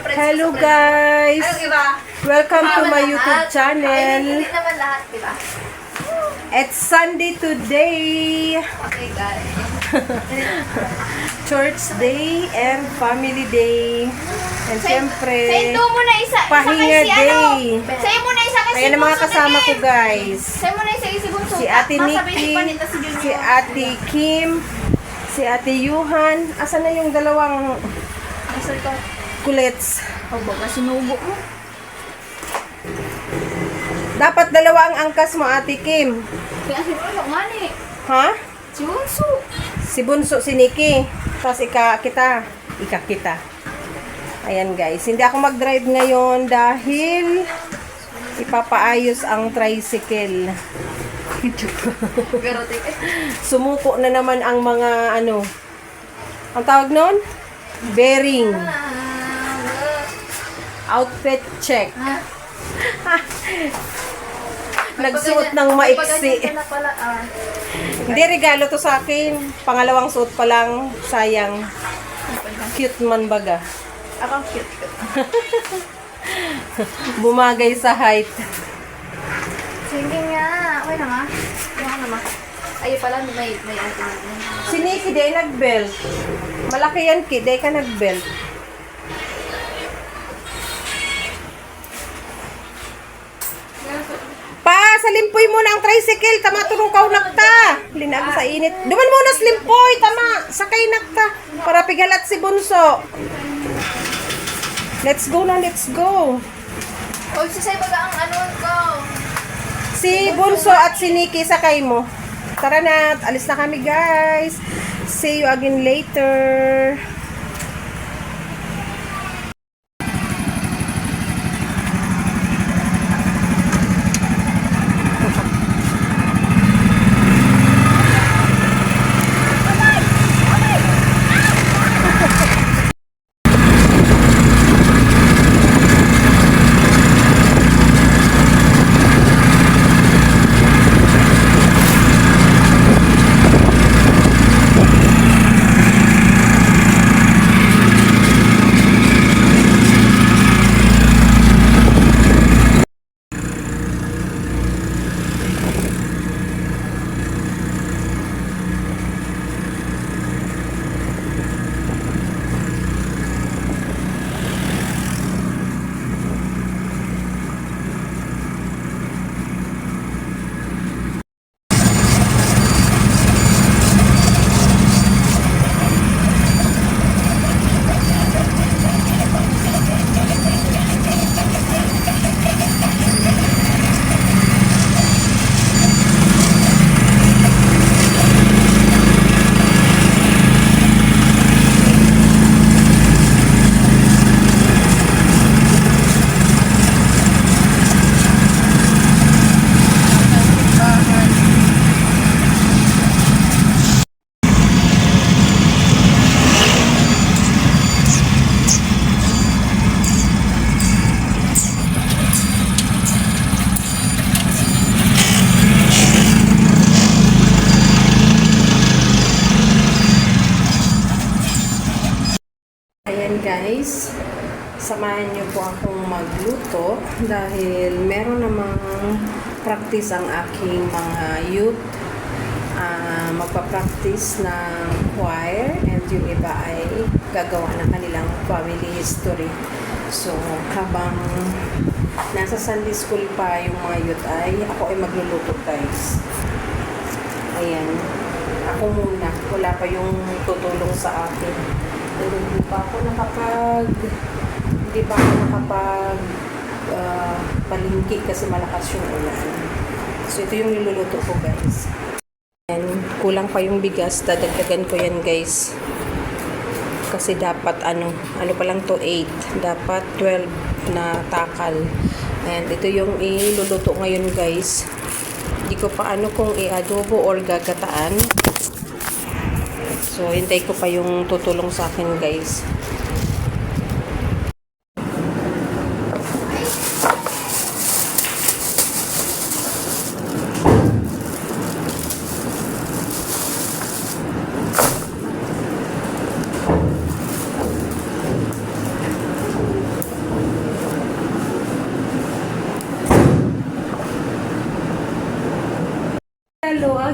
Hello guys! Anong iba? Welcome to my Lahat. YouTube Ay, channel. hindi naman lahat, di ba? It's Sunday today. Okay, guys. Church day and family day. And syempre, Sa'yo mo na isa. pahinga isa kay si day. Sa'yo mo na isa kasi Ayan ang mga kasama ko guys. Sa'yo mo na isa si Bunso. Si Ate Masabi Nikki, pa nito si Junior. si Ate Kim, si Ate Yuhan. Asan na yung dalawang Asal ka. kulets? O baga, sinubo mo. Dapat dalawa ang angkas mo, Ate Kim. Kaya si Bunso, mani. Ha? Si Bunso. Si Bunso, si Nikki. Tapos kita. Ayan guys, hindi ako mag-drive ngayon dahil ipapaayos ang tricycle. Garotik. Sumuko na naman ang mga ang tawag nun? Bearing. Outfit check. Nagsuot ng maiksi. Pag-ganyan ka na pala, Hindi, regalo to sa akin. Pangalawang suot pa lang. Sayang. Cute man baga. Akong cute. Bumagay sa height. Sige nga. Okay na nga. Baka naman. Ay, pala, may ate na. Si Nikki, day nag-belt. Malaki yan, Ki. Day ka nag-belt. Pa, salimpoy mo na ang tricycle. Tama, turong kaunak ta. Linago sa init. Duman mo na slimpoy. Tama, sakay nakta. Para pigalat si Bunso. Let's go na, let's go. O, sisay baga ang ano ko. Si Bunso at si Nikki, sakay mo. Tara na, alis na kami guys. See you again later. Ayan guys, samahan niyo po akong magluto dahil meron namang practice ang aking mga youth. Magpa-practice ng choir and yung iba ay gagawa ng kanilang family history. So, habang nasa Sunday school pa yung mga youth ako ay magluluto guys. Ayan, ako muna. Wala pa yung tutulong sa akin. Hindi pa ako palingki kasi malakas yung ulan. So, ito yung niluluto ko guys. And kulang pa yung bigas. Dadagdagan ko yan guys. Kasi dapat ano pa lang to 8. Dapat 12 na takal. And ito yung iluluto ngayon guys. Hindi ko pa kung i-adobo or gagataan. So, hintay ko pa yung tutulong sa akin guys.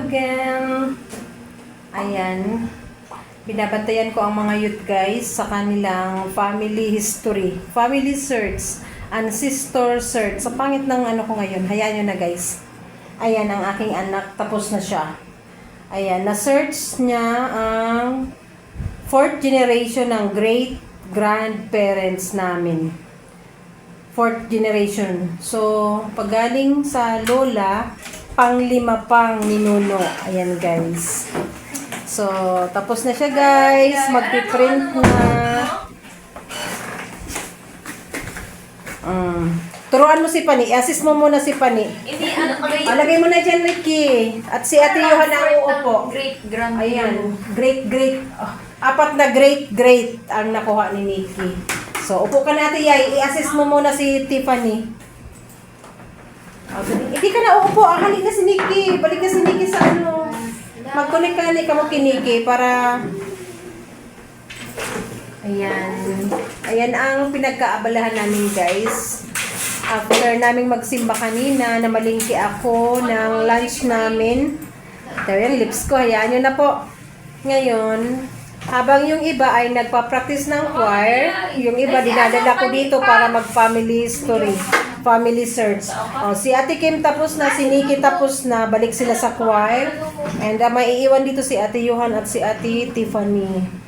again. Ayan. Binabantayan ko ang mga youth guys sa kanilang family history. Family search. Ancestor search. Sa pangit ng ano ko ngayon. Hayaan nyo na guys. Ayan ang aking anak. Tapos na siya. Ayan. Na-search niya ang 4th generation ng great grandparents namin. 4th generation. So, pagaling sa lola, pang-5 pang ninuno. Ayan, guys. So, tapos na siya, guys. Magpiprint na. Turuan mo si Pani. I-assist mo muna si Pani. Hindi, ano pa rin? Lagay mo na dyan, Ricky. At si Ate Johan ang uupo. Great grand. Ayan. Great. 4 na great ang nakuha ni Nikki. So, upo ka na, Ate Yay. I-assist mo muna si Tiffany. Hindi ka na uupo. Halik na si Nikki. Balik na si Nikki sa ano. Mag-connect ka na mo kay Nikki para... Ayan ang pinagkaabalahan namin, guys. After naming magsimba kanina, namalingki ako ng lunch namin. Ito yung lips ko. Hayaan nyo na po. Ngayon, habang yung iba ay nagpa-practice ng choir, yung iba dinadala ko dito para mag-family history, family search. Si Ate Kim tapos na, si Nikki tapos na, balik sila sa choir. And maiiwan dito si Ate Johan at si Ate Tiffany.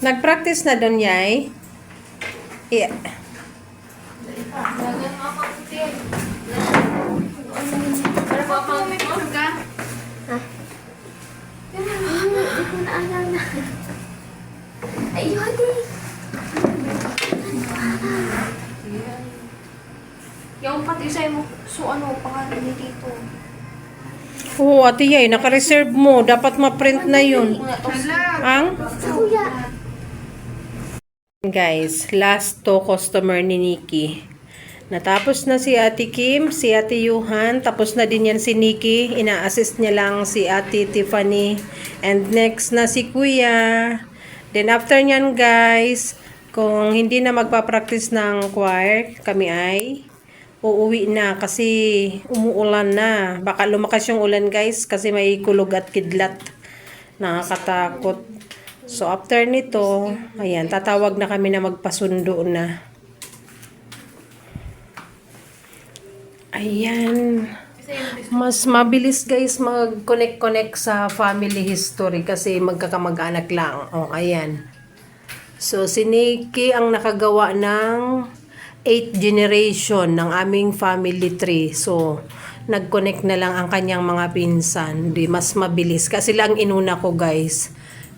Nag-practice na doon, Yay? Yeah. Para po ako may picture ka? Yan na, mama. Hindi ko naalala. Ay, hadi. Yung pati sa'yo mo, so ano, pangalan niya dito. Oo, Ate Yay, naka-reserve mo. Dapat ma-print na yun. Ang? Kuya. Guys, last 2 customer ni Nikki. Natapos na si Ate Kim, si Ate Johan, tapos na din yan si Nikki. Ina-assist niya lang si Ate Tiffany. And next na si Kuya. Then after nyan, guys, kung hindi na magpa-practice ng choir, kami ay uuwi na kasi umuulan na. Baka lumakas yung ulan, guys, kasi may kulog at kidlat. Nakakatakot. So, after nito, ayan, tatawag na kami na magpasundo na. Ayan. Mas mabilis, guys, mag-connect sa family history kasi magkakamag-anak lang. O, ayan. So, si Nikki ang nakagawa ng 8th generation ng aming family tree. So, nag-connect na lang ang kanyang mga pinsan. Di, mas mabilis. Kasi lang inuna ko, guys.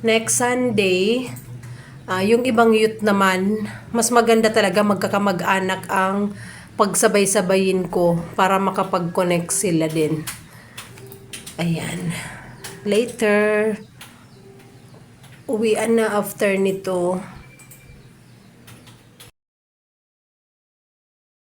Next Sunday, yung ibang youth naman, mas maganda talaga magkakamag-anak ang pagsabay-sabayin ko para makapag-connect sila din. Ayan. Later, uwian na after nito.